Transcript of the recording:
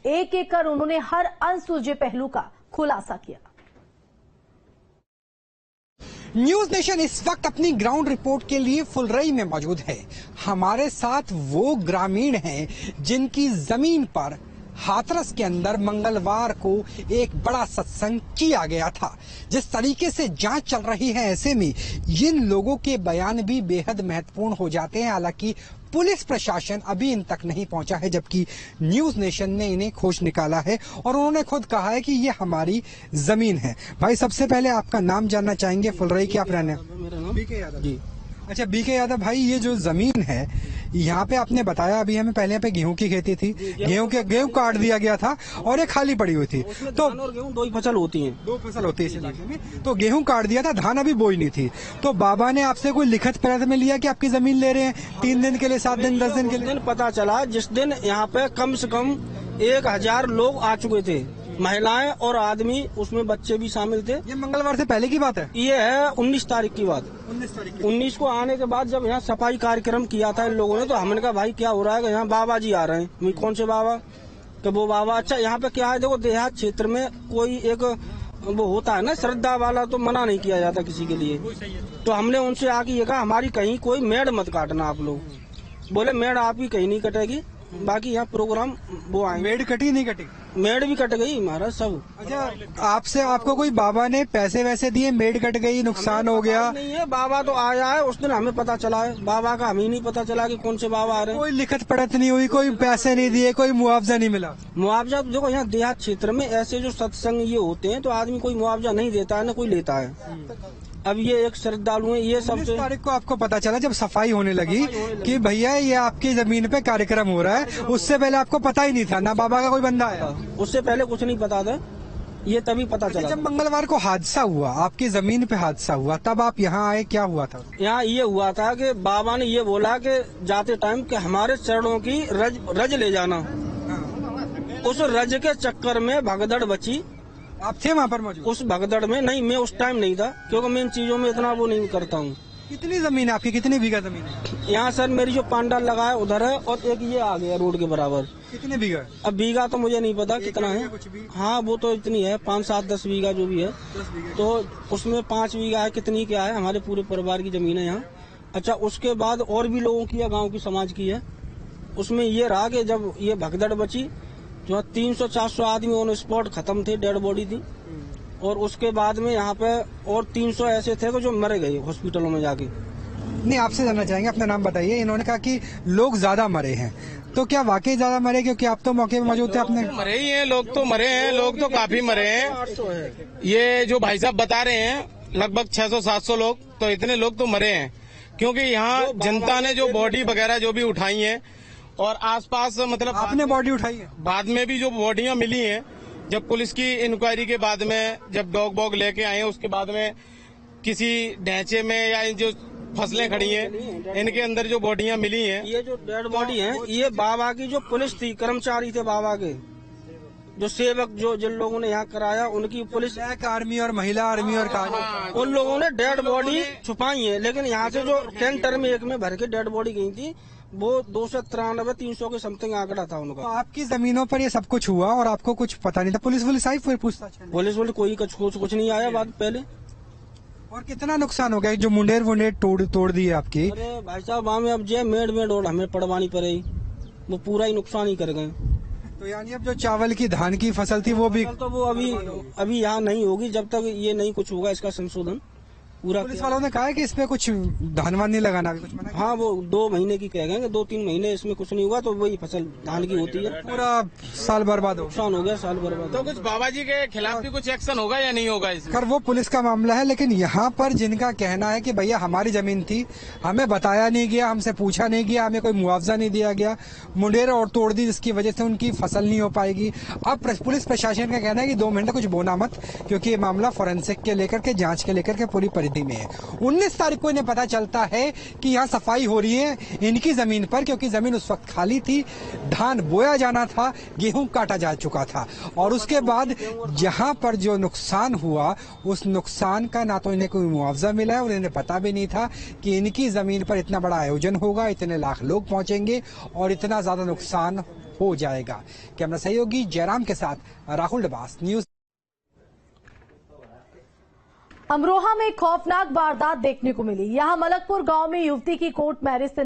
एक एक कर उन्होंने हर अनसुलझे पहलू का खुलासा किया। न्यूज नेशन इस वक्त अपनी ग्राउंड रिपोर्ट के लिए फुलरई में मौजूद है। हमारे साथ वो ग्रामीण हैं जिनकी जमीन पर हाथरस के अंदर मंगलवार को एक बड़ा सत्संग किया गया था। जिस तरीके से जांच चल रही है, ऐसे में इन लोगों के बयान भी बेहद महत्वपूर्ण हो जाते हैं। हालांकि पुलिस प्रशासन अभी इन तक नहीं पहुंचा है, जबकि न्यूज नेशन ने इन्हें खोज निकाला है और उन्होंने खुद कहा है कि ये हमारी जमीन है। भाई, सबसे पहले आपका नाम जानना चाहेंगे, फुलरई के आप रहने? मेरा नाम बीके यादव जी। अच्छा, बीके यादव भाई, ये जो जमीन है यहाँ पे आपने बताया अभी हमें, पहले यहाँ पे गेहूं की खेती थी, गेहूं काट दिया गया था और ये खाली पड़ी हुई थी। तो गेहूं दो ही फसल होती है, दो फसल होती है इस इलाके में। तो गेहूं काट दिया था, धान अभी बोई नहीं थी। तो बाबा ने आपसे कोई लिखित पत्र में लिया कि आपकी जमीन ले रहे हैं 3 दिन के लिए, 7 दिन, 10 दिन के लिए? पता चला जिस दिन यहाँ पे कम से कम 1000 लोग आ चुके थे, महिलाएं और आदमी, उसमें बच्चे भी शामिल थे। ये मंगलवार से पहले की बात है? ये है 19 तारीख की बात। 19 को आने के बाद जब यहाँ सफाई कार्यक्रम किया था इन लोगों ने, तो हमने कहा भाई क्या हो रहा है? यहाँ बाबा जी आ रहे हैं। कौन से बाबा? तो वो बाबा, अच्छा यहाँ पे क्या है, देखो देहात क्षेत्र में कोई एक वो होता है ना श्रद्धा वाला, तो मना नहीं किया जाता किसी के लिए। तो हमने उनसे आके ये कहा हमारी कहीं कोई मेड़ मत काटना आप लोग। बोले मेड़ आपकी कहीं नहीं कटेगी, बाकी यहाँ प्रोग्राम वो आए। मेड़ कटी नहीं कटी? मेड़ भी कट गई महाराज सब। अच्छा, आपसे आपको कोई बाबा ने पैसे वैसे दिए? मेड़ कट गई, नुकसान हो गया? नहीं है, बाबा तो आया है, उस दिन हमें पता चला है। बाबा का हमें नहीं पता चला कि कौन से बाबा आ रहे हैं। कोई लिखित पढ़त नहीं हुई, कोई पैसे नहीं दिए, कोई मुआवजा नहीं मिला? मुआवजा तो देखो यहाँ देहात क्षेत्र में ऐसे जो सत्संग ये होते हैं तो आदमी कोई मुआवजा नहीं देता है, न कोई लेता है। अब ये एक श्रद्धालु है, ये सब 19 तारीख को आपको पता चला जब सफाई होने लगी कि भैया ये आपकी जमीन पे कार्यक्रम हो रहा है, उससे पहले आपको पता ही नहीं था? ना बाबा का कोई बंदा आया? उससे पहले कुछ नहीं पता था, ये तभी पता चला। जब मंगलवार को हादसा हुआ, आपकी जमीन पे हादसा हुआ, तब आप यहाँ आए, क्या हुआ था? यहाँ ये हुआ था कि बाबा ने ये बोला कि जाते टाइम कि हमारे चरणों की रज ले जाना। उस रज के चक्कर में भगदड़ बची। आप थे वहाँ पर मौजूद? उस भगदड़ में नहीं, मैं उस टाइम नहीं था, क्योंकि मैं इन चीजों में इतना वो नहीं करता हूँ। कितनी जमीन है आपकी? कितनी बीघा जमीन है यहाँ? सर मेरी जो पांडाल लगा है उधर है, और एक ये आ गया रोड के बराबर। कितने बीघा? अब बीघा तो मुझे नहीं पता कितना है। हाँ वो तो इतनी है, 5, 7, 10 बीघा जो भी है। तो उसमें 5 बीघा है, कितनी क्या है, हमारे पूरे परिवार की जमीन है यहाँ। अच्छा, उसके बाद और भी लोगों की है, गाँव की समाज की है। उसमें ये रहा कि जब ये भगदड़ बची, जो 300-400 आदमी ऑन स्पॉट खत्म थे, डेड बॉडी थी। और उसके बाद में यहाँ पे और 300 ऐसे थे जो मर गए हॉस्पिटलों में जाके। नहीं, आपसे जानना चाहेंगे, अपना नाम बताइए। इन्होंने कहा कि लोग ज्यादा मरे हैं, तो क्या वाकई ज्यादा मरे? क्योंकि आप तो मौके पर मौजूद थे। आपने मरे ही हैं, लोग तो मरे हैं, लोग तो काफी मरे हैं। ये जो भाई साहब बता रहे हैं लगभग 600-700 लोग, तो इतने लोग तो मरे हैं। क्योंकि यहाँ जनता ने जो बॉडी वगैरह जो भी उठाई है, और आसपास मतलब आपने बॉडी उठाई है? बाद में भी जो बॉडियां मिली हैं, जब पुलिस की इंक्वायरी के बाद में, जब डॉग बॉग लेके आए हैं, उसके बाद में किसी ढांचे में या जो फसलें खड़ी हैं, इनके अंदर जो बॉडियां मिली हैं, ये जो डेड बॉडी है, ये बाबा की जो पुलिस थी, कर्मचारी थे बाबा के, जो सेवक, जो जिन लोगों ने यहाँ कराया, उनकी पुलिस, आर्मी और महिला आर्मी और उन लोगों ने डेड बॉडी छुपाई है। लेकिन यहाँ से जो कैंटर में एक में भर के डेड बॉडी गई थी, वो 293-300 के समथिंग आंकड़ा था उनका। तो आपकी जमीनों पर ये सब कुछ हुआ और आपको कुछ पता नहीं था? पुलिस आई फिर पूछताछ? पुलिस कोई कुछ नहीं आया बाद पहले। और कितना नुकसान हो गया? जो मुंडेर तोड़ दिए आपकी? अरे भाई साहब, हमें अब जो मेड़ और हमें पड़वानी पड़ेगी, वो पूरा ही नुकसान ही कर गए। तो यानी अब जो चावल की, धान की फसल थी, वो भी तो वो अभी यहाँ नहीं होगी जब तक ये नहीं कुछ होगा, इसका संशोधन पूरा। पुलिस वालों ने कहा है कि इसमें कुछ धान वान नहीं लगाना, कुछ मना? हाँ, वो 2 महीने की कह गए, 2-3 महीने इसमें कुछ नहीं हुआ तो वही फसल धान की होती है। पूरा साल बर्बाद हो, नुकसान हो गया, साल बर्बाद। तो कुछ बाबा जी के खिलाफ भी कुछ एक्शन होगा या नहीं होगा इसमें? खैर वो पुलिस का मामला है, लेकिन यहाँ पर जिनका कहना है कि भैया हमारी जमीन थी, हमें बताया नहीं गया, हमसे पूछा नहीं गया, हमें कोई मुआवजा नहीं दिया गया, मुंडेर और तोड़ दी, जिसकी वजह से उनकी फसल नहीं हो पाएगी। अब पुलिस प्रशासन का कहना है कि 2 महीने कुछ बोना मत, क्योंकि ये मामला फोरेंसिक के लेकर के, जांच के लेकर के पूरी परिधि में है। 19 तारीख को इन्हें पता चलता है कि यहाँ सफाई हो रही है इनकी जमीन पर, क्योंकि जमीन उस वक्त खाली थी, धान बोया जाना था, गेहूं काटा जा चुका था। और उसके बाद जहां पर जो नुकसान हुआ, उस नुकसान का ना तो इन्हें कोई मुआवजा मिला है, और इन्हें पता भी नहीं था कि इनकी जमीन पर इतना बड़ा आयोजन होगा, इतने लाख लोग पहुंचेंगे और इतना ज्यादा नुकसान हो जाएगा। कैमरा सहयोगी जयराम के साथ राहुल डबास, न्यूज। अमरोहा में खौफनाक वारदात देखने को मिली। यहां मलकपुर गांव में युवती की कोर्ट मैरिज से